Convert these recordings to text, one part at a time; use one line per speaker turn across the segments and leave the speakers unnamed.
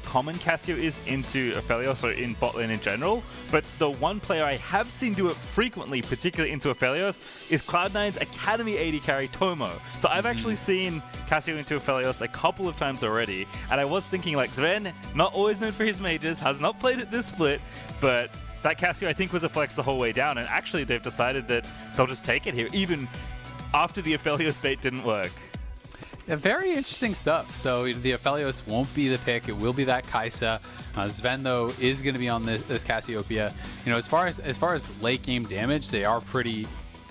common Cassio is into Aphelios or in bot lane in general, but the one player I have seen do it frequently, particularly into Aphelios, is Cloud9's Academy AD carry Tomo. So I've actually seen Cassio into Aphelios a couple of times already, and I was thinking like Zven, not always known for his mages, has not played it this split, but that Cassio I think was a flex the whole way down, and actually they've decided that they'll just take it here, even after the Aphelios bait didn't work.
Yeah, very interesting stuff. So the Aphelios won't be the pick. It will be that Kai'Sa. Zven, though, is going to be on this Cassiopeia. You know, as far as late game damage, they are pretty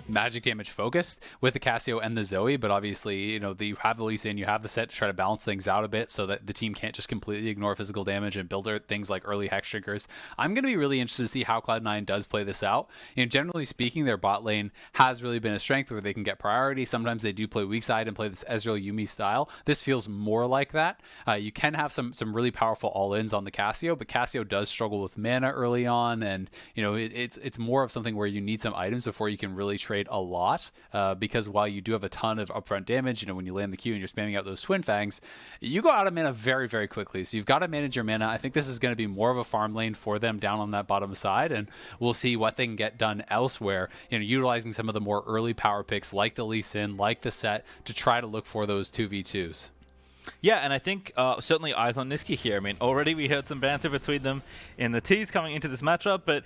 magic damage focused with the Cassio and the Zoe, but obviously, you know, you have the Lee Sin, you have the Sett to try to balance things out a bit so that the team can't just completely ignore physical damage and build things like early Hex Triggers. I'm going to be really interested to see how Cloud9 does play this out. You know, generally speaking, their bot lane has really been a strength where they can get priority. Sometimes they do play weak side and play this Ezreal Yuumi style. This feels more like that. You can have some really powerful all-ins on the Cassio, but Cassio does struggle with mana early on, and you know, it's more of something where you need some items before you can really trade a lot, because while you do have a ton of upfront damage, you know, when you land the Q and you're spamming out those Twin Fangs, you go out of mana very, very quickly. So you've got to manage your mana. I think this is going to be more of a farm lane for them down on that bottom side, and we'll see what they can get done elsewhere, you know, utilizing some of the more early power picks like the Lee Sin, like the Sett, to try to look for those 2v2s.
Yeah, and I think certainly eyes on Nisqy here. I mean, already we heard some banter between them in the teas coming into this matchup, but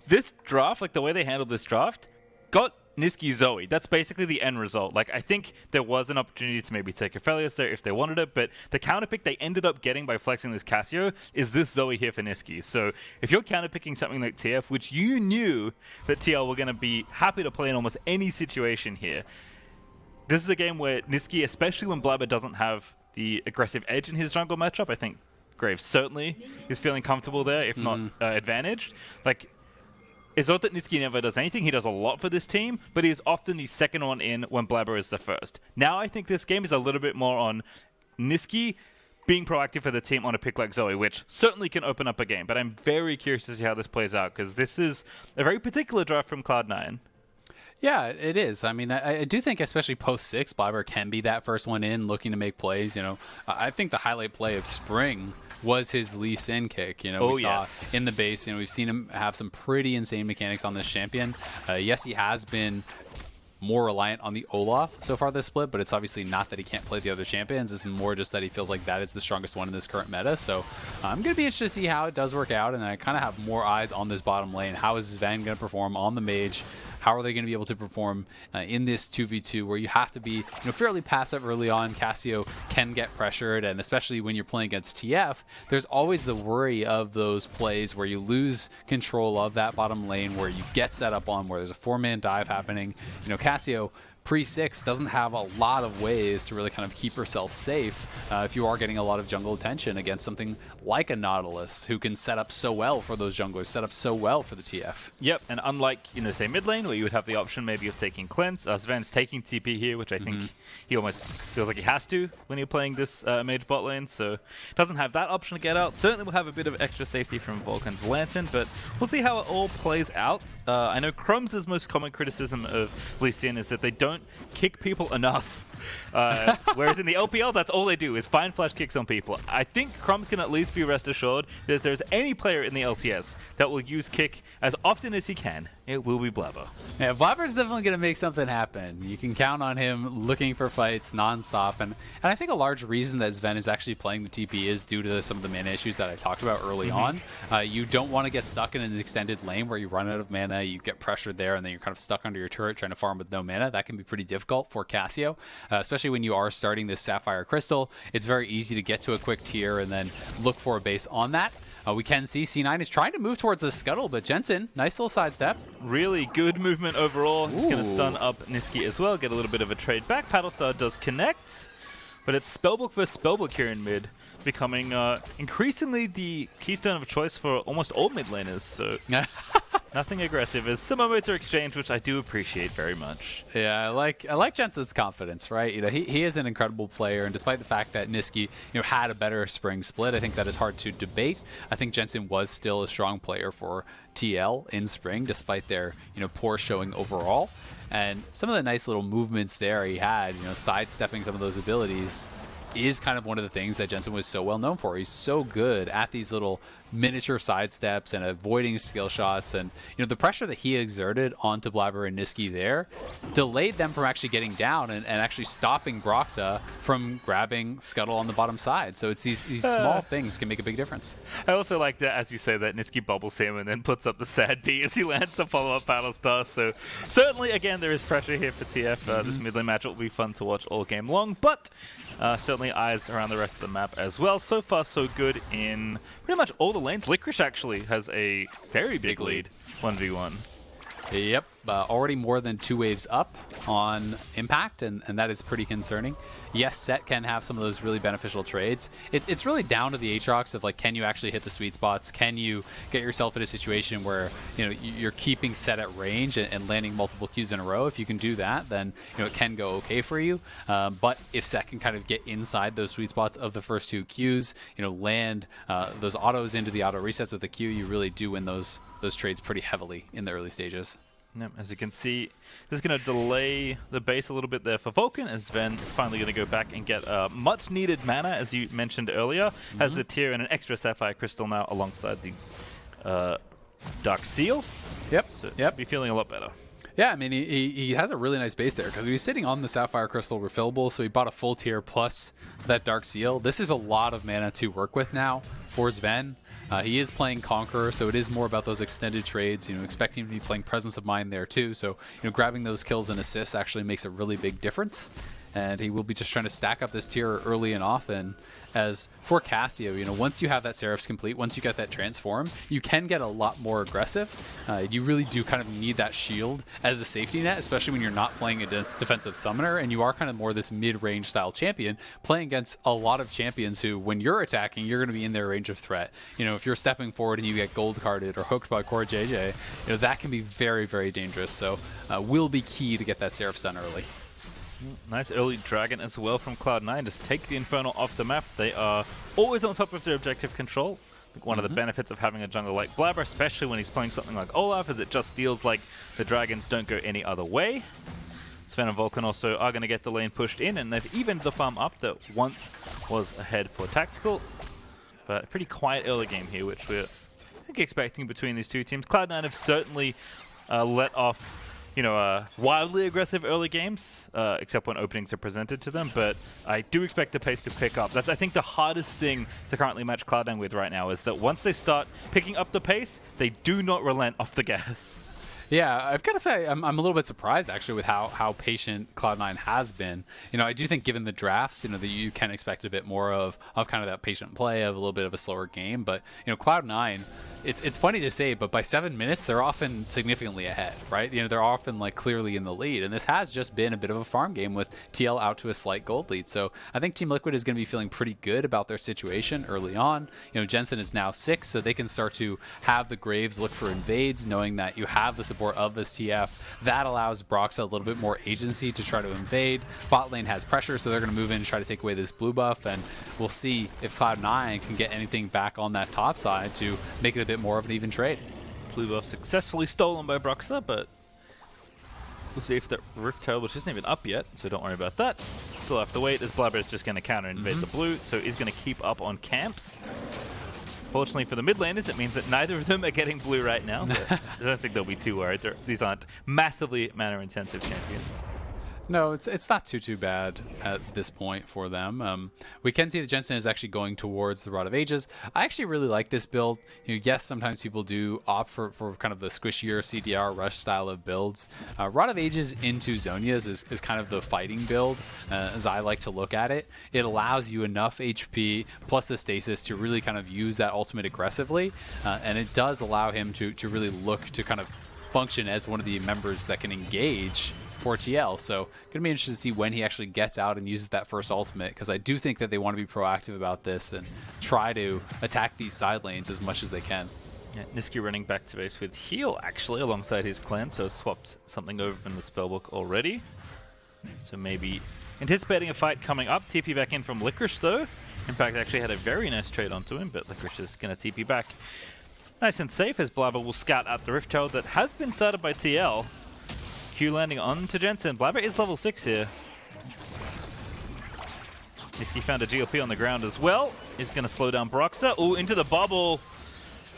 this draft, like the way they handled this draft, got Nisqy Zoe. That's basically the end result. Like, I think there was an opportunity to maybe take Aphelios there if they wanted it, but the counter pick they ended up getting by flexing this Cassio is this Zoe here for Nisqy. So if you're counter picking something like TF, which you knew that TL were going to be happy to play in almost any situation here, this is a game where Nisqy, especially when Blaber doesn't have the aggressive edge in his jungle matchup, I think Graves certainly is feeling comfortable there, if not advantaged. Like, it's not that Nisqy never does anything. He does a lot for this team, but he's often the second one in when Blaber is the first. Now I think this game is a little bit more on Nisqy being proactive for the team on a pick like Zoe, which certainly can open up a game. But I'm very curious to see how this plays out, because this is a very particular draft from Cloud9.
Yeah, it is. I mean, I do think especially post-6, Blaber can be that first one in, looking to make plays. You know, I think the highlight play of Spring was his Lee Sin kick. You know, we saw in the base, you know, we've seen him have some pretty insane mechanics on this champion. Yes, he has been more reliant on the Olaf so far this split, but it's obviously not that he can't play the other champions. It's more just that he feels like that is the strongest one in this current meta. So I'm going to be interested to see how it does work out, and I kind of have more eyes on this bottom lane. How is Zven going to perform on the mage? How are they going to be able to perform in this 2v2 where you have to be, you know, fairly passive early on? Cassio can get pressured, and especially when you're playing against TF, there's always the worry of those plays where you lose control of that bottom lane, where you get set up on, where there's a 4-man dive happening. You know, Cassio pre-6 doesn't have a lot of ways to really kind of keep herself safe if you are getting a lot of jungle attention against something like a Nautilus, who can set up so well for those junglers, set up so well for the TF.
Yep, and unlike, you know, say mid lane, where you would have the option maybe of taking Cleanse, Zven's taking TP here, which I think he almost feels like he has to when you're playing this mage bot lane, so doesn't have that option to get out. Certainly will have a bit of extra safety from Vulcan's Lantern, but we'll see how it all plays out. I know Crumbs' most common criticism of Lee Sin is that they don't kick people enough. Whereas in the LPL, that's all they do is find flash kicks on people. I think Crumbs can at least be rest assured that if there's any player in the LCS that will use kick as often as he can, it will be Blaber.
Yeah, Blaber's definitely going to make something happen. You can count on him looking for fights nonstop. And I think a large reason that Zven is actually playing the TP is due to some of the mana issues that I talked about early on. You don't want to get stuck in an extended lane where you run out of mana, you get pressured there, and then you're kind of stuck under your turret trying to farm with no mana. That can be pretty difficult for Cassio, especially when you are starting this Sapphire Crystal. It's very easy to get to a quick tier and then look for a base on that. We can see C9 is trying to move towards the scuttle, but Jensen, nice little sidestep.
Really good movement overall. He's going to stun up Nisqy as well, get a little bit of a trade back. Paddlestar does connect, but it's Spellbook versus Spellbook here in mid, becoming increasingly the keystone of choice for almost all mid laners, so nothing aggressive. As some moments are exchanged, which I do appreciate very much.
Yeah, I like Jensen's confidence, right? You know, he is an incredible player, and despite the fact that Nisqy, you know, had a better spring split, I think that is hard to debate. I think Jensen was still a strong player for TL in spring, despite their, you know, poor showing overall. And some of the nice little movements there he had, you know, sidestepping some of those abilities. is kind of one of the things that Jensen was so well known for. He's so good at these little miniature sidesteps and avoiding skill shots, and the pressure that he exerted onto Blaber and Nisqy there delayed them from actually getting down and actually stopping Broxah from grabbing Scuttle on the bottom side. So it's these small things can make a big difference.
I also like that, as you say, that Nisqy bubbles him and then puts up the sad B as he lands the follow-up Battle Star. So certainly, again, there is pressure here for TF. This mid lane match will be fun to watch all game long, but certainly eyes around the rest of the map as well. So far, so good in pretty much all the lanes. Licorice actually has a very big lead, 1v1.
Yep, already more than 2 waves up on Impact, and that is pretty concerning. Yes, Sett can have some of those really beneficial trades. It's really down to the Aatrox of, like, can you actually hit the sweet spots? Can you get yourself in a situation where you're keeping Sett at range and landing multiple Qs in a row? If you can do that, then it can go okay for you. But if Sett can kind of get inside those sweet spots of the first 2 Qs, land those autos into the auto resets with the Q, you really do win those trades pretty heavily in the early stages.
Yep, as you can see, this is going to delay the base a little bit there for Vulcan, as Zven is finally going to go back and get much needed mana, as you mentioned earlier. Has the tier and an extra Sapphire Crystal now alongside the Dark Seal.
Yep.
So yep. Be feeling a lot better.
Yeah, I mean, he has a really nice base there because he was sitting on the Sapphire Crystal refillable, so he bought a full tier plus that Dark Seal. This is a lot of mana to work with now for Zven. He is playing Conqueror, so it is more about those extended trades, expecting him to be playing Presence of Mind there too. So, grabbing those kills and assists actually makes a really big difference. And he will be just trying to stack up this tier early and often. As for Cassio, once you have that Seraph's complete, once you get that transform, you can get a lot more aggressive. You really do kind of need that shield as a safety net, especially when you're not playing a defensive summoner and you are kind of more this mid-range style champion, playing against a lot of champions who, when you're attacking, you're going to be in their range of threat. If you're stepping forward and you get gold carded or hooked by CoreJJ, that can be very, very dangerous. So will be key to get that Seraph's done early.
Nice early dragon as well from Cloud9. Just take the Infernal off the map. They are always on top of their objective control. I think one of the benefits of having a jungle like Blaber, especially when he's playing something like Olaf, is it just feels like the dragons don't go any other way. Zven and Vulcan also are going to get the lane pushed in, and they've evened the farm up that once was ahead for Tactical. But a pretty quiet early game here, which we're expecting between these two teams. Cloud9 have certainly let off wildly aggressive early games, except when openings are presented to them, but I do expect the pace to pick up. That's, I think, the hardest thing to currently match Cloud9 with right now, is that once they start picking up the pace, they do not relent off the gas.
Yeah, I've got to say, I'm a little bit surprised, actually, with how patient Cloud9 has been. I do think given the drafts, that you can expect a bit more of kind of that patient play, of a little bit of a slower game, but, Cloud9, it's funny to say, but by 7 minutes, they're often significantly ahead, right? They're often, like, clearly in the lead, and this has just been a bit of a farm game with TL out to a slight gold lead. So I think Team Liquid is going to be feeling pretty good about their situation early on. Jensen is now 6, so they can start to have the Graves look for invades, knowing that you have the support of this TF. That allows Broxah a little bit more agency to try to invade. Bot lane has pressure, so they're going to move in and try to take away this blue buff, and we'll see if Cloud9 can get anything back on that top side to make it a bit more of an even trade.
Blue buff successfully stolen by Broxah, but we'll see if the Rift Herald, which isn't even up yet, so don't worry about that. Still have to wait, as Blaber is just going to counter invade the blue, so he's going to keep up on camps. Fortunately for the mid laners, it means that neither of them are getting blue right now, but I don't think they'll be too worried. These aren't massively mana-intensive champions.
No, it's not too bad at this point for them. We can see that Jensen is actually going towards the Rod of Ages. I actually really like this build. Yes, sometimes people do opt for kind of the squishier CDR rush style of builds. Rod of Ages into Zhonya's is kind of the fighting build, as I like to look at it. It allows you enough HP plus the stasis to really kind of use that ultimate aggressively, and it does allow him to really look to kind of function as one of the members that can engage for TL. So gonna be interested to see when he actually gets out and uses that first ultimate, because I do think that they want to be proactive about this and try to attack these side lanes as much as they can.
Yeah, Nisqy running back to base with heal actually alongside his clan, so swapped something over from the spellbook already. So maybe anticipating a fight coming up. TP back in from Licorice though. In fact, actually had a very nice trade onto him, but Licorice is going to TP back nice and safe, as Blaber will scout out the Rift Herald that has been started by TL. Q landing on to Jensen. Blaber is level 6 here. Nisqy found a GLP on the ground as well. He's going to slow down Broxah. Ooh, into the bubble.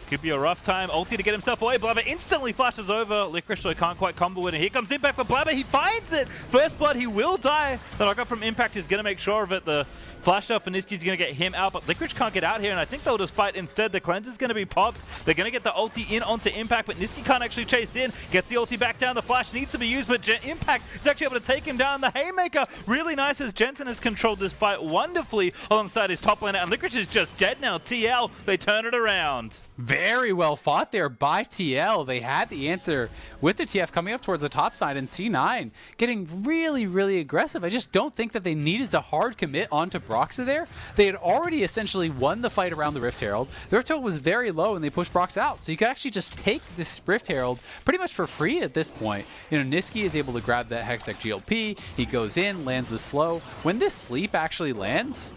Could be a rough time. Ulti to get himself away. Blaber instantly flashes over. Licorice, so he can't quite combo it. And here comes Impact for Blaber. He finds it. First blood, he will die. The knockup from Impact is going to make sure of it. The flash up for Nisqy's going to get him out, but Licorice can't get out here, and I think they'll just fight instead. The cleanse is going to be popped. They're going to get the ulti in onto Impact, but Nisqy can't actually chase in. Gets the ulti back down. The flash needs to be used, but Impact is actually able to take him down. The Haymaker, really nice as Jensen has controlled this fight wonderfully alongside his top laner, and Licorice is just dead now. TL, they turn it around.
Very well fought there by TL. They had the answer with the TF coming up towards the top side, and C9 getting really, really aggressive. I just don't think that they needed to hard commit onto Broxah there. They had already essentially won the fight around the Rift Herald. The Rift Herald was very low, and they pushed Broxah out. So you could actually just take this Rift Herald pretty much for free at this point. You know, Nisqy is able to grab that Hextech GLP. He goes in, lands the slow. When this sleep actually lands,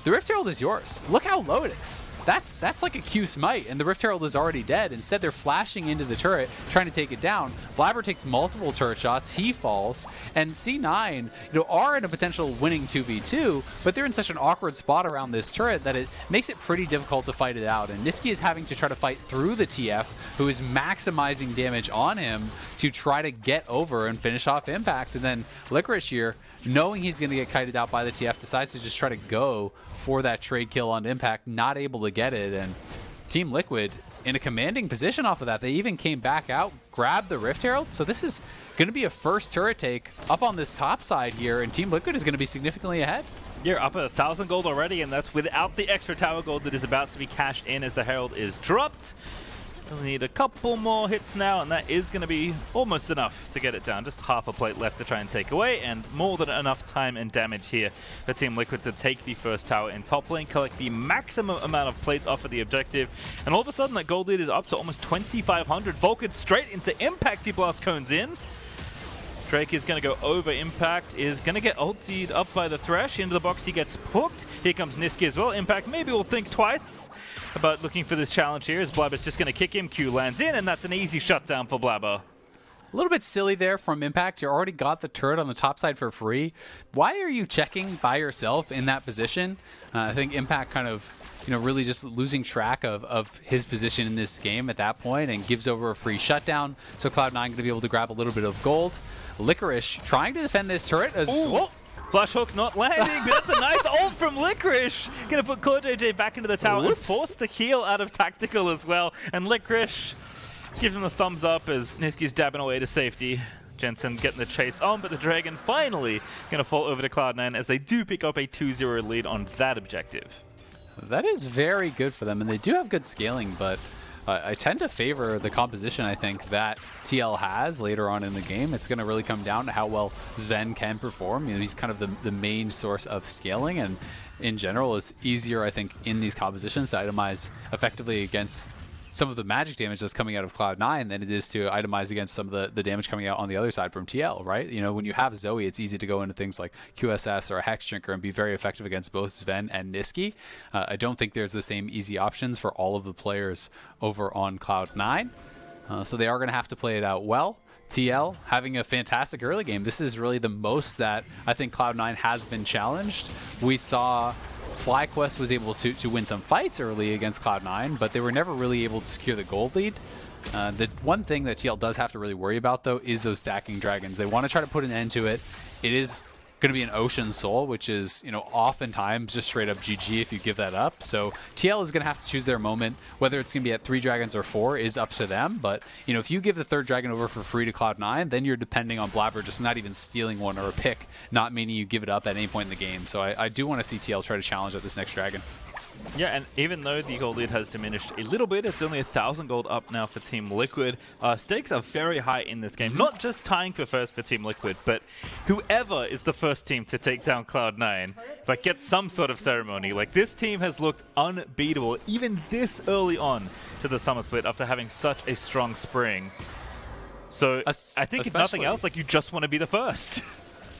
the Rift Herald is yours. Look how low it is. That's like a Q smite, and the Rift Herald is already dead. Instead, they're flashing into the turret, trying to take it down. Blaber takes multiple turret shots, he falls, and C9, are in a potential winning 2v2, but they're in such an awkward spot around this turret that it makes it pretty difficult to fight it out. And Nisqy is having to try to fight through the TF, who is maximizing damage on him to try to get over and finish off Impact. And then Licorice here, knowing he's going to get kited out by the TF, decides to just try to go for that trade kill on Impact, not able to get it, and Team Liquid in a commanding position off of that. They even came back out, grabbed the Rift Herald, so this is going to be a first turret take up on this top side here, and Team Liquid is going to be significantly ahead.
You're up at 1,000 gold already, and that's without the extra tower gold that is about to be cashed in as the Herald is dropped. We'll need a couple more hits now, and that is going to be almost enough to get it down. Just half a plate left to try and take away, and more than enough time and damage here for Team Liquid to take the first tower in top lane, collect the maximum amount of plates off of the objective, and all of a sudden that gold lead is up to almost 2,500. Vulcan straight into Impact, he blast cones in. Drake is going to go over Impact, is going to get ultied up by the Thresh. Into the box, he gets hooked. Here comes Nisqy as well. Impact maybe will think twice about looking for this challenge here, as Blaber's just going to kick him. Q lands in, and that's an easy shutdown for Blaber.
A little bit silly there from Impact. You already got the turret on the top side for free. Why are you checking by yourself in that position? I think Impact kind of, really just losing track of his position in this game at that point, and gives over a free shutdown. So Cloud9 going to be able to grab a little bit of gold. Licorice trying to defend this turret as well.
Flash hook not landing, but that's a nice ult from Licorice. Gonna put CoreJJ back into the tower and force the heal out of Tactical as well. And Licorice gives him the thumbs up as Nisqy's dabbing away to safety. Jensen getting the chase on, but the Dragon finally gonna fall over to Cloud9 as they do pick up a 2-0 lead on that objective.
That is very good for them, and they do have good scaling, but I tend to favor the composition, I think, that TL has later on in the game. It's going to really come down to how well Zven can perform. He's kind of the main source of scaling, and in general, it's easier, I think, in these compositions to itemize effectively against some of the magic damage that's coming out of Cloud9 than it is to itemize against some of the damage coming out on the other side from TL, right? When you have Zoe, it's easy to go into things like QSS or a Hex Drinker and be very effective against both Zven and Nisqy. I don't think there's the same easy options for all of the players over on Cloud9, so they are going to have to play it out well. TL having a fantastic early game. This is really the most that I think Cloud9 has been challenged. We saw FlyQuest was able to win some fights early against Cloud9, but they were never really able to secure the gold lead. The one thing that TL does have to really worry about, though, is those stacking dragons. They want to try to put an end to it. It is going to be an Ocean Soul, which is, oftentimes just straight up GG if you give that up. So TL is going to have to choose their moment. Whether it's going to be at 3 dragons or 4 is up to them. But, if you give the 3rd dragon over for free to Cloud9, then you're depending on Blaber just not even stealing one or a pick, not meaning you give it up at any point in the game. So I do want to see TL try to challenge at this next dragon.
Yeah, and even though the gold lead has diminished a little bit, it's only 1,000 gold up now for Team Liquid. Stakes are very high in this game. Not just tying for first for Team Liquid, but whoever is the first team to take down Cloud9, but get some sort of ceremony. Like, this team has looked unbeatable, even this early on to the summer split after having such a strong spring. So I think if nothing else, like, you just want to be the first.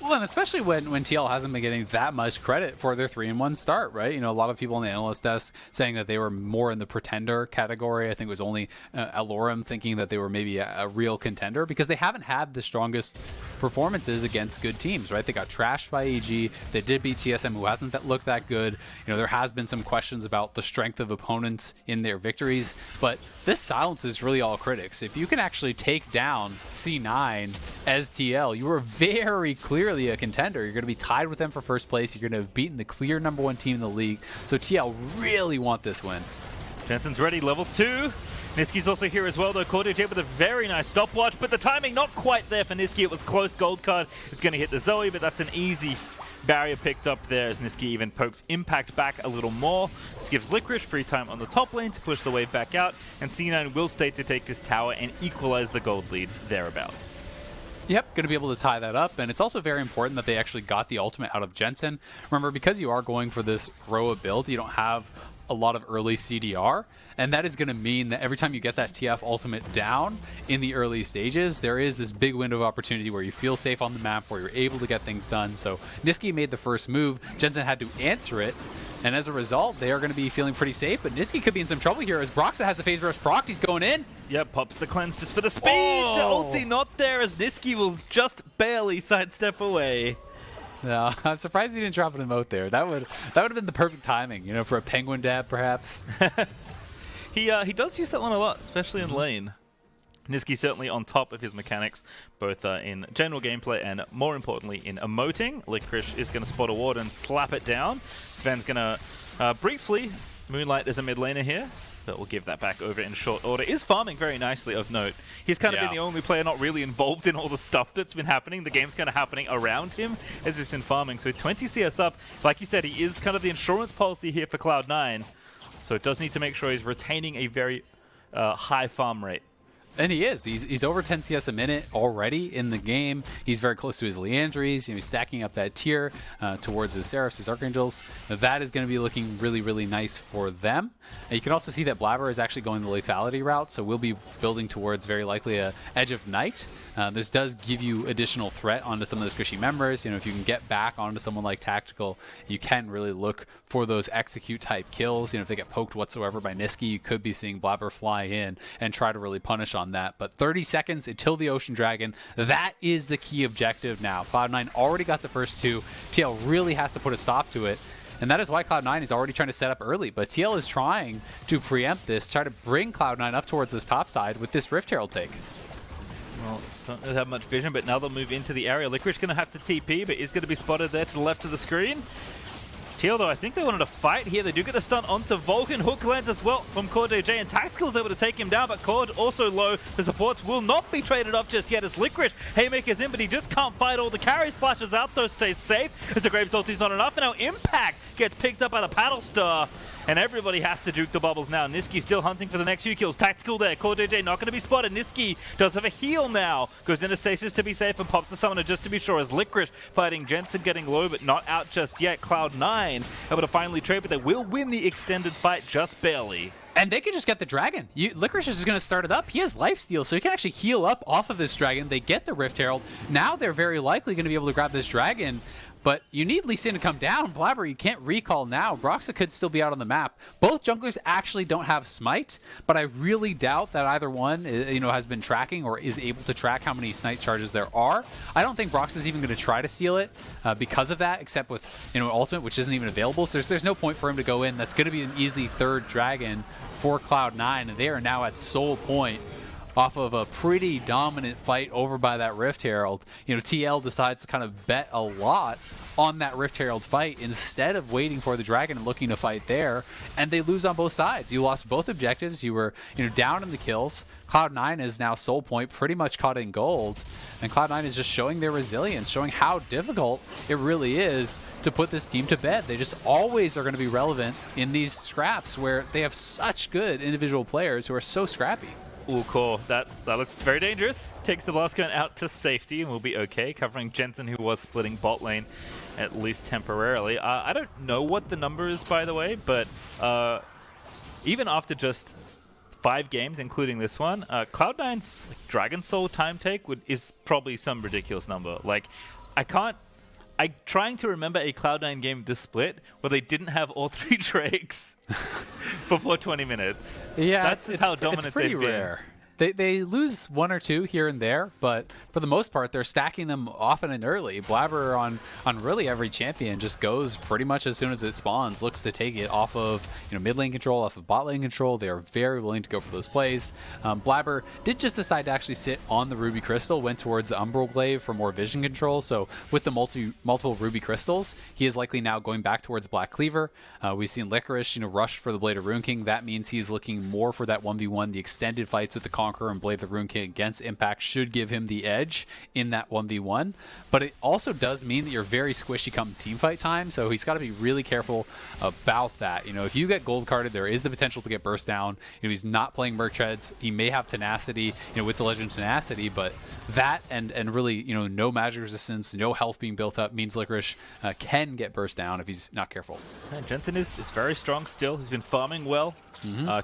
Well, and especially when TL hasn't been getting that much credit for their 3-1 start, right? You know, a lot of people on the analyst desk saying that they were more in the pretender category. I think it was only Alorum thinking that they were maybe a real contender because they haven't had the strongest performances against good teams, right? They got trashed by EG. They did beat TSM, who hasn't looked that good. You know, there has been some questions about the strength of opponents in their victories, but this silences really all critics. If you can actually take down C9 as TL, you are very clearly a contender. You're going to be tied with them for first place. You're going to have beaten the clear #1 team in the league. So TL really want this win.
Jensen's ready, level 2. Nisqy's also here as well, though. CoreJJ with a very nice stopwatch, but the timing not quite there for Nisqy. It was close. Gold card. It's going to hit the Zoe, but that's an easy barrier picked up there as Nisqy even pokes Impact back a little more. This gives Licorice free time on the top lane to push the wave back out, and C9 will stay to take this tower and equalize the gold lead thereabouts.
Yep, going to be able to tie that up, and it's also very important that they actually got the ultimate out of Jensen. Remember, because you are going for this Roa build, you don't have a lot of early CDR, and that is going to mean that every time you get that TF ultimate down in the early stages, there is this big window of opportunity where you feel safe on the map, where you're able to get things done. So Nisqy made the first move, Jensen had to answer it, and as a result, they are going to be feeling pretty safe, but Nisqy could be in some trouble here as Broxah has the phase rush proc. He's going in.
Yep, pops the cleanse just for the speed. The ulti not there as Nisqy will just barely sidestep away.
No, I'm surprised he didn't drop an emote there. That would have been the perfect timing, you know, for a penguin dab, perhaps.
He does use that one a lot, especially in lane. Nisqy certainly on top of his mechanics, both in general gameplay and, more importantly, in emoting. Licorice is going to spot a ward and slap it down. Zven's going to briefly moonlight as a mid laner here, but we'll give that back over in short order. Is farming very nicely, of note. He's kind of been the only player not really involved in all the stuff that's been happening. The game's kind of happening around him as he's been farming. So 20 CS up. Like you said, he is kind of the insurance policy here for Cloud9. So it does need to make sure he's retaining a very high farm rate.
And he is. He's over 10 CS a minute already in the game. He's very close to his Leandries. You know, he's stacking up that tier towards his Seraphs, his Archangels. That is going to be looking really, really nice for them. And you can also see that Blaber is actually going the lethality route, so we'll be building towards very likely a Edge of Night. This does give you additional threat onto some of the squishy members. You know, if you can get back onto someone like Tactical, you can really look for those execute type kills. You know, if they get poked whatsoever by Nisqy, you could be seeing Blaber fly in and try to really punish on that. But 30 seconds until the Ocean Dragon, that is the key objective now. Cloud9 already got the first two. TL really has to put a stop to it. And that is why Cloud9 is already trying to set up early. But TL is trying to preempt this, try to bring Cloud9 up towards this top side with this Rift Herald take.
Well, don't really have much vision, but now they'll move into the area. Licorice going to have to TP, but is going to be spotted there to the left of the screen. TL, though, I think they wanted to fight here. They do get the stun onto Vulcan. Hook lands as well from CoreJJ, and Tactical's able to take him down, but Cord also low. The supports will not be traded off just yet as Licorice haymakers in, but he just can't fight all the carries. Splashes out, though, stays safe as the Graves ulti's not enough, and now Impact gets picked up by the Paddle Star. And everybody has to juke the bubbles now. Nisqy still hunting for the next few kills. Tactical there. CoreJJ not going to be spotted. Nisqy does have a heal now. Goes into stasis to be safe and pops the summoner just to be sure as Licorice fighting Jensen, getting low but not out just yet. Cloud9 able to finally trade, but they will win the extended fight just barely.
And they could just get the dragon. Licorice is going to start it up. He has lifesteal, so he can actually heal up off of this dragon. They get the Rift Herald. Now they're very likely going to be able to grab this dragon. But you need Lee Sin to come down. Blaber, you can't recall now. Broxah could still be out on the map. Both junglers actually don't have Smite, but I really doubt that either one has been tracking or is able to track how many Smite charges there are. I don't think Broxah is even going to try to steal it because of that, except with ultimate, which isn't even available. So there's no point for him to go in. That's going to be an easy third dragon for Cloud9, and they are now at soul point off of a pretty dominant fight over by that Rift Herald. TL decides to kind of bet a lot on that Rift Herald fight instead of waiting for the dragon and looking to fight there, and they lose on both sides. You lost both objectives. You were down in the kills. Cloud9 is now soul point, pretty much caught in gold, and Cloud9 is just showing their resilience, showing how difficult it really is to put this team to bed. They just always are going to be relevant in these scraps where they have such good individual players who are so scrappy.
Ooh, Core. That looks very dangerous. Takes the blast gun out to safety and will be okay, covering Jensen, who was splitting bot lane at least temporarily. I don't know what the number is, by the way, but even after just 5 games, including this one, Cloud9's Dragon Soul time take is probably some ridiculous number. Like, I can't I'm trying to remember a Cloud9 game this split where they didn't have all 3 Drakes before 20 minutes.
Yeah,
that's how dominant
it's pretty
they've
rare.
been.
They lose 1 or 2 here and there, but for the most part, they're stacking them often and early. Blaber on really every champion just goes pretty much as soon as it spawns, looks to take it off of mid lane control, off of bot lane control. They are very willing to go for those plays. Blaber did just decide to actually sit on the Ruby Crystal, went towards the Umbral Glaive for more vision control. So with the multiple Ruby Crystals, he is likely now going back towards Black Cleaver. We've seen Licorice rush for the Blade of Rune King. That means he's looking more for that 1v1, the extended fights with the Conqueror and Blade the Rune King against Impact should give him the edge in that 1v1. But it also does mean that you're very squishy come team fight time, so he's got to be really careful about that. If you get gold carded, there is the potential to get burst down. He's not playing Merc Treads. He may have tenacity, with the Legend tenacity, but that and really, no magic resistance, no health being built up means Licorice can get burst down if he's not careful.
And Jensen is very strong still. He's been farming well.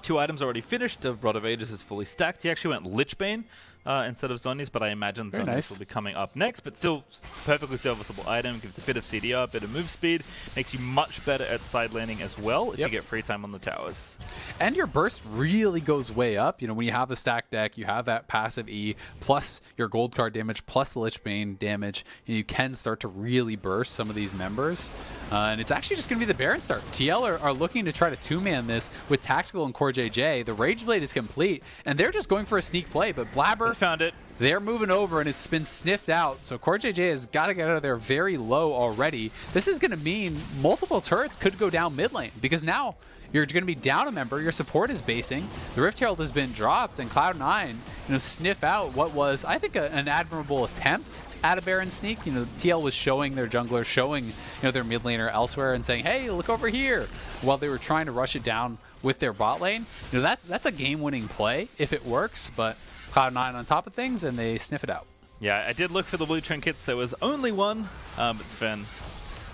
2 items already finished. Rod of Ages is fully stacked. He actually went Lichbane instead of Zonies, but I imagine Zonies will be coming up next. But still, perfectly serviceable item. Gives a bit of CDR, a bit of move speed. Makes you much better at side laning as well if you get free time on the towers.
And your burst really goes way up. When you have the stack deck, you have that passive E, plus your gold card damage, plus the Lichbane damage, and you can start to really burst some of these members. And it's actually just going to be the Baron start. TL are looking to try to 2-man this with Tactical and CoreJJ. The Rage Blade is complete, and they're just going for a sneak play, but Blaber
found it.
They're moving over, and it's been sniffed out. So CoreJJ has got to get out of there very low already. This is going to mean multiple turrets could go down mid lane, because now you're going to be down a member. Your support is basing. The Rift Herald has been dropped, and Cloud9, sniff out what was, I think, an admirable attempt at a Baron sneak. TL was showing their jungler, showing their mid laner elsewhere, and saying, "Hey, look over here," while they were trying to rush it down with their bot lane. That's a game-winning play if it works, but Cloud9 on top of things, and they sniff it out.
Yeah, I did look for the blue trinkets. There was only one, but Zven,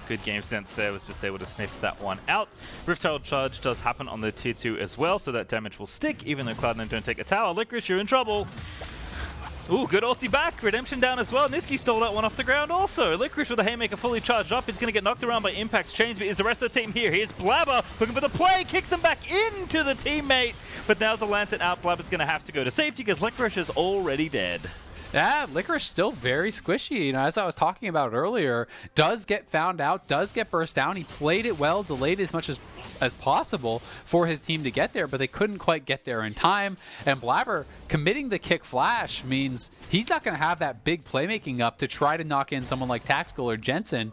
good game sense there, was just able to sniff that one out. Rift Herald charge does happen on the tier 2 as well, so that damage will stick, even though Cloud9 don't take a tower. Licorice, you're in trouble. Ooh, good ulti back. Redemption down as well. Nisqy stole that one off the ground also. Licorice with the Haymaker fully charged up. He's going to get knocked around by Impact's chains, but is the rest of the team here? Here's Blaber looking for the play. Kicks him back into the teammate. But now's the Lantern out. Blaber's going to have to go to safety because Licorice is already dead.
Yeah, Licorice still very squishy. As I was talking about earlier, does get found out, does get burst down. He played it well, delayed as much as possible for his team to get there, but they couldn't quite get there in time. And Blaber committing the kick flash means he's not going to have that big playmaking up to try to knock in someone like Tactical or Jensen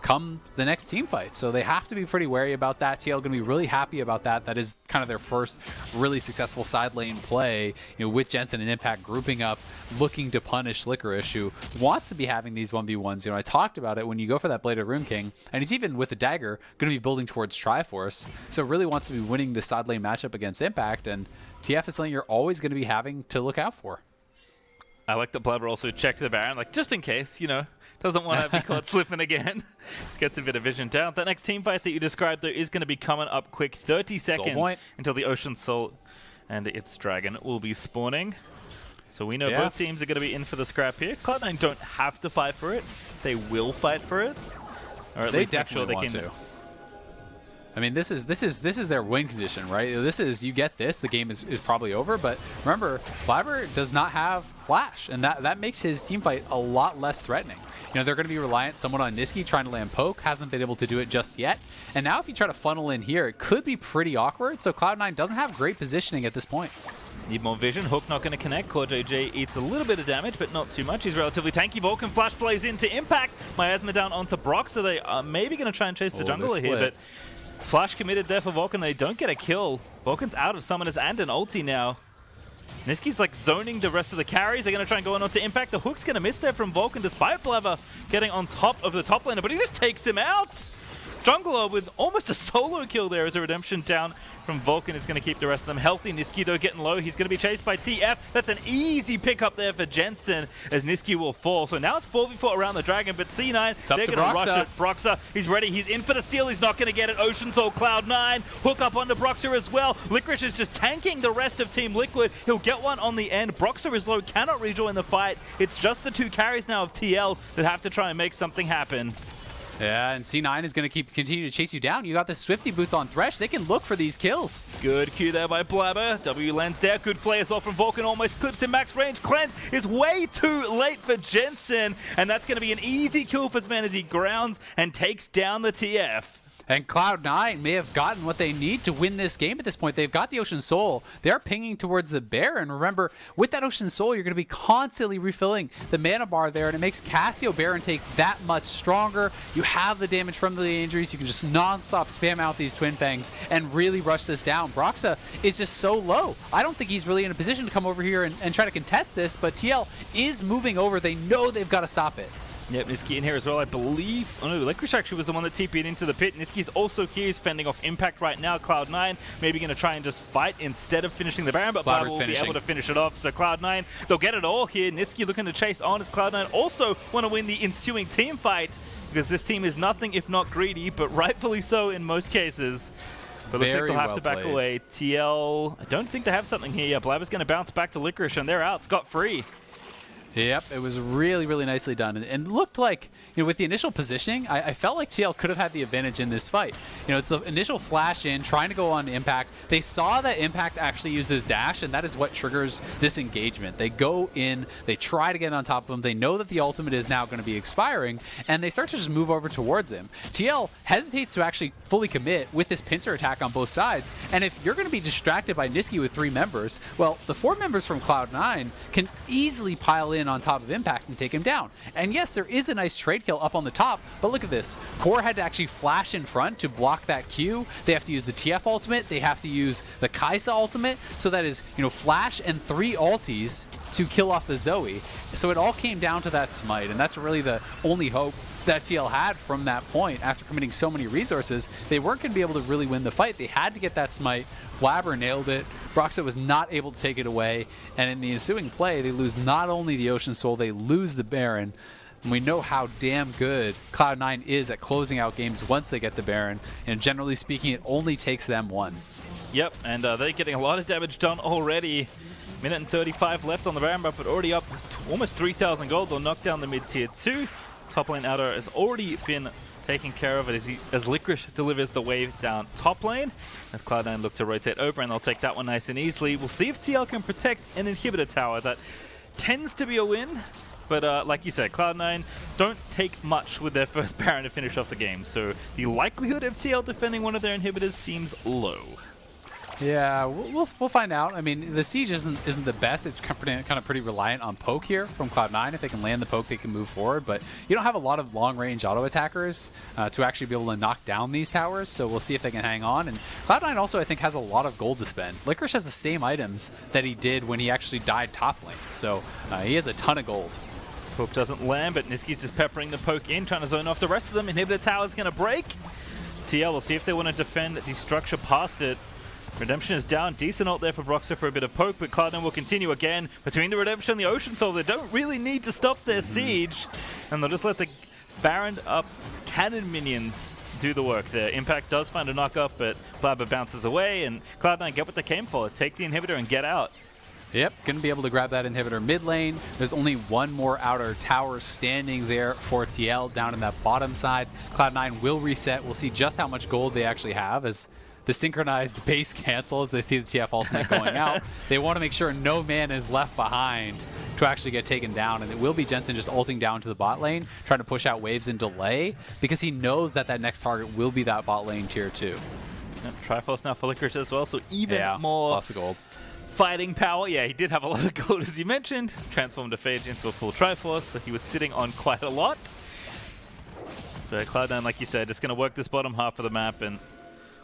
come the next team fight. So they have to be pretty wary about that. TL going to be really happy about that. That is kind of their first really successful side lane play, with Jensen and Impact grouping up, looking to punish Licorice, who wants to be having these 1v1s. I talked about it when you go for that Blade of Rune King, and he's even with the dagger going to be building towards Triforce. So really wants to be winning the side lane matchup against Impact, and TF is something you're always going to be having to look out for.
I like that Blaber also checked the Baron, just in case, doesn't want to be caught slipping again. Gets a bit of vision down. That next team fight that you described, though, is going to be coming up quick. 30 seconds until the Ocean Soul and its dragon will be spawning. So we know both teams are going to be in for the scrap here. Cloud9 don't have to fight for it. They will fight for it. Or at least make sure they can.
I mean, this is their win condition, right? This is, you get this, the game is probably over. But remember, Blaber does not have Flash, and that makes his team fight a lot less threatening. They're going to be reliant somewhat on Nisqy trying to land poke, hasn't been able to do it just yet. And now if you try to funnel in here, it could be pretty awkward. So Cloud9 doesn't have great positioning at this point.
Need more vision. Hook not going to connect. CoreJJ eats a little bit of damage, but not too much. He's relatively tanky. Vulcan flash plays into Impact. Miasma down onto Broxah. So they are maybe going to try and chase the jungler here, but flash committed there for Vulcan. They don't get a kill. Vulcan's out of summoners and an ulti now. Nisqy's zoning the rest of the carries. They're going to try and go on to Impact. The hook's going to miss there from Vulcan despite Blaber getting on top of the top laner, but he just takes him out. Jungler with almost a solo kill there as a redemption down from Vulcan is going to keep the rest of them healthy. Nisqy, though, getting low. He's going to be chased by TF. That's an easy pickup there for Jensen as Nisqy will fall. So now it's 4v4 around the dragon, but C9, they're going to rush it. Broxah, he's ready. He's in for the steal. He's not going to get it. Ocean Soul, Cloud9. Hook up onto Broxah as well. Licorice is just tanking the rest of Team Liquid. He'll get one on the end. Broxah is low, cannot rejoin the fight. It's just the two carries now of TL that have to try and make something happen.
Yeah, and C9 is going to continue to chase you down. You got the Swifty boots on Thresh. They can look for these kills.
Good Q there by Blaber. W lands there. Good play as well from Vulcan. Almost clips in max range. Cleanse is way too late for Jensen. And that's going to be an easy kill for Zven as he grounds and takes down the TF.
And Cloud9 may have gotten what they need to win this game at this point. They've got the Ocean Soul. They're pinging towards the bear. And remember, with that Ocean Soul, you're going to be constantly refilling the mana bar there. And it makes Cassiopeia take that much stronger. You have the damage from the injuries. You can just non-stop spam out these Twin Fangs and really rush this down. Broxah is just so low. I don't think he's really in a position to come over here and try to contest this. But TL is moving over. They know they've got to stop it.
Yep, Nisqy in here as well, I believe. Oh no, Licorice actually was the one that TP'd into the pit. Nisqy's also here. He's fending off impact right now. Cloud9 maybe going to try and just fight instead of finishing the Baron, but Blaber will be able to finish it off. So Cloud9, they'll get it all here. Nisqy looking to chase on as Cloud9 also want to win the ensuing team fight because this team is nothing if not greedy, but rightfully so in most cases. But looks like they'll have to back away. TL, I don't think they have something here. Yeah, Blaber's going to bounce back to Licorice and they're out scot-free.
Yep, it was really, really nicely done. And looked like, with the initial positioning, I felt like TL could have had the advantage in this fight. It's the initial flash in, trying to go on Impact. They saw that Impact actually uses dash, and that is what triggers this engagement. They go in, they try to get on top of him. They know that the ultimate is now going to be expiring, and they start to just move over towards him. TL hesitates to actually fully commit with this pincer attack on both sides. And if you're going to be distracted by Nisqy with 3 members, well, the 4 members from Cloud9 can easily pile in on top of Impact and take him down. And yes, there is a nice trade kill up on the top, but look at this. Core had to actually flash in front to block that Q. They have to use the TF ultimate. They have to use the Kai'Sa ultimate. So that is, flash and 3 ultis to kill off the Zoe. So it all came down to that smite, and that's really the only hope that TL had from that point. After committing so many resources, they weren't going to be able to really win the fight. They had to get that smite. Blaber nailed it. Broxah was not able to take it away. And in the ensuing play, they lose not only the Ocean Soul, they lose the Baron. And we know how damn good Cloud9 is at closing out games once they get the Baron. And generally speaking, it only takes them 1.
Yep, and they're getting a lot of damage done already. Minute and 35 left on the Baron, but already up almost 3,000 gold. They'll knock down the mid-tier 2. Top lane Aatrox has already been taken care of it as Licorice delivers the wave down top lane. As Cloud9 look to rotate over, and they'll take that one nice and easily. We'll see if TL can protect an inhibitor tower. That tends to be a win, but like you said, Cloud9 don't take much with their first Baron to finish off the game. So the likelihood of TL defending one of their inhibitors seems low.
Yeah, we'll find out. I mean, the siege isn't the best. It's kind of pretty reliant on poke here from Cloud9. If they can land the poke, they can move forward. But you don't have a lot of long-range auto attackers to actually be able to knock down these towers. So we'll see if they can hang on. And Cloud9 also, I think, has a lot of gold to spend. Licorice has the same items that he did when he actually died top lane. So he has a ton of gold.
Poke doesn't land, but Nisqy's just peppering the poke in, trying to zone off the rest of them. Inhibitor tower's going to break. TL will see if they want to defend the structure past it. Redemption is down. Decent ult there for Broxah for a bit of poke, but Cloud9 will continue again. Between the Redemption and the Ocean Soul, they don't really need to stop their siege. And they'll just let the Baron up cannon minions do the work there. Impact does find a knock up, but Blaber bounces away, and Cloud9 get what they came for. Take the inhibitor and get out.
Yep, going to be able to grab that inhibitor mid lane. There's only one more outer tower standing there for TL down in that bottom side. Cloud9 will reset. We'll see just how much gold they actually have as the synchronized base cancels. They see the TF ultimate going out. They want to make sure no man is left behind to actually get taken down. And it will be Jensen just ulting down to the bot lane, trying to push out waves and delay, because he knows that that next target will be that bot lane tier 2.
Yep, Triforce now for Licorice as well, so even more
lots of gold.
Fighting power. Yeah, he did have a lot of gold, as you mentioned. Transformed a Phage into a full Triforce, so he was sitting on quite a lot. But Cloud9, like you said, just going to work this bottom half of the map, and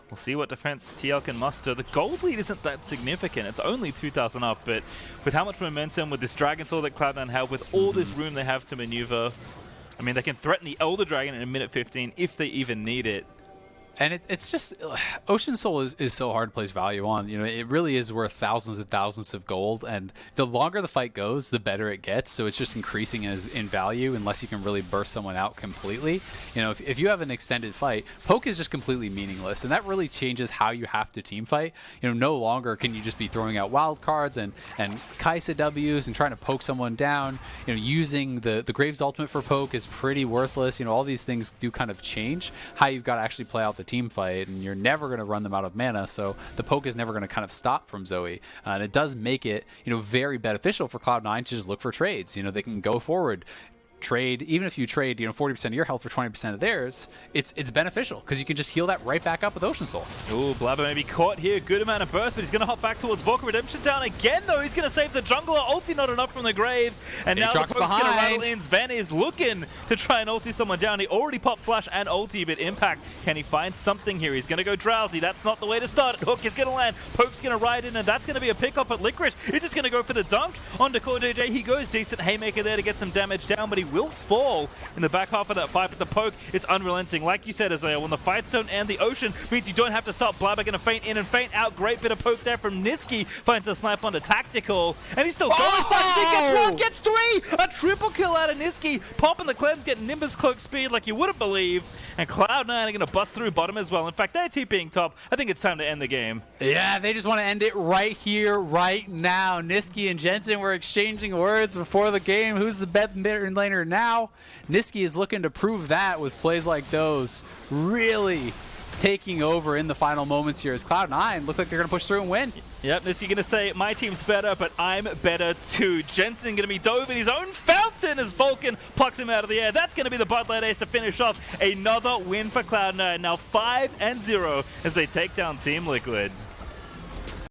we'll see what defense TL can muster. The gold lead isn't that significant. It's only 2,000 up, but with how much momentum, with this Dragon Soul that Cloud9 have, with all this room they have to maneuver, I mean, they can threaten the Elder Dragon in a minute 15 if they even need it.
And it's just Ocean Soul is so hard to place value on. You know, it really is worth thousands and thousands of gold, and the longer the fight goes, the better it gets. So it's just increasing in value unless you can really burst someone out completely. You know, if you have an extended fight, poke is just completely meaningless, and that really changes how you have to team fight. You know, no longer can you just be throwing out wild cards and Kai'Sa W's and trying to poke someone down. You know, using the Graves ultimate for poke is pretty worthless. You know, all these things do kind of change how you've got to actually play out the team fight, and you're never going to run them out of mana, so the poke is never going to kind of stop from Zoe. And it does make it, you know, very beneficial for Cloud9 to just look for trades. You know, they can go forward, trade, even if you trade, you know, 40% of your health for 20% of theirs, it's beneficial because you can just heal that right back up with Ocean Soul.
Ooh, Blaber may be caught here. Good amount of burst, but he's going to hop back towards Vulcan Redemption down again, though. He's going to save the jungler. Ulti not enough from the Graves, and now the poke's going to rattle in. Zven is looking to try and ulti someone down. He already popped Flash and ulti, but Impact, can he find something here? He's going to go Drowsy. That's not the way to start. Hook is going to land. Poke's going to ride in, and that's going to be a pickup at Licorice. He's just going to go for the dunk onto CoreJJ. He goes decent Haymaker there to get some damage down, but he will fall in the back half of that fight. But the poke, it's unrelenting. Like you said, Isaiah, when the fights don't end, the Ocean means you don't have to stop. Blaber going to feint in and feint out. Great bit of poke there from Nisqy. Finds a snipe onto Tactical, and he's still going. Gets three! A triple kill out of Nisqy. Popping the cleanse, getting Nimbus cloak speed like you wouldn't believe. And Cloud9 are going to bust through bottom as well. In fact, they're TPing top. I think it's time to end the game.
Yeah, they just want to end it right here, right now. Nisqy and Jensen were exchanging words before the game. Who's the best mid laner now? Nisqy is looking to prove that with plays like those, really taking over in the final moments here as Cloud9 look like they're going to push through and win.
Yep, Nisqy going to say, my team's better, but I'm better too. Jensen going to be dove in his own fountain as Vulcan plucks him out of the air. That's going to be the bot lane ace to finish off another win for Cloud9. Now 5-0 as they take down Team Liquid.